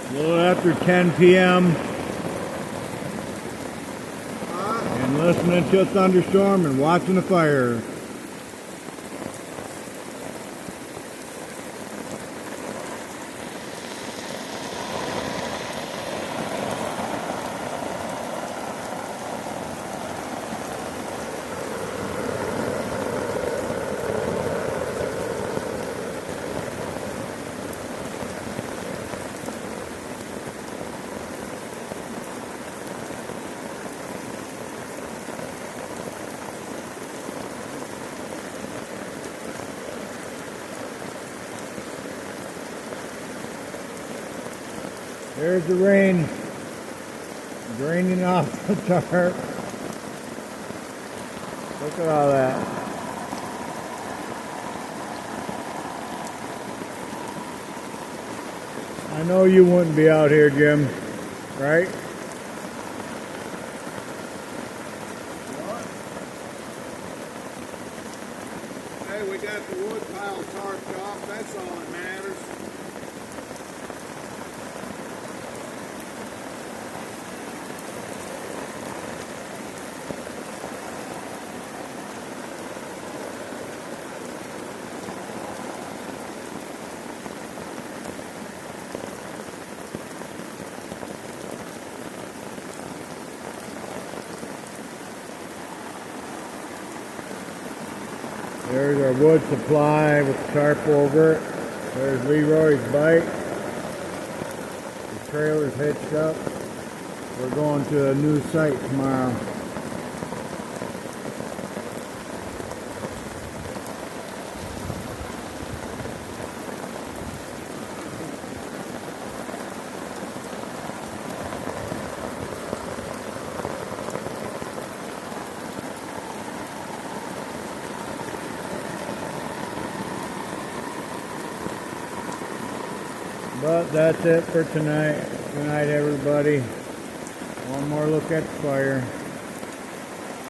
A little after 10 p.m. and listening to a thunderstorm and watching a fire. There's the rain draining off the tarp. Look at all that. I know you wouldn't be out here, Jim, right? What? Hey, we got the wood pile tarped off. That's all that matters. There's our wood supply with the tarp over it. There's Leroy's bike. The trailer's hitched up. We're going to a new site tomorrow. But that's it for tonight. Good night, everybody. One more look at the fire.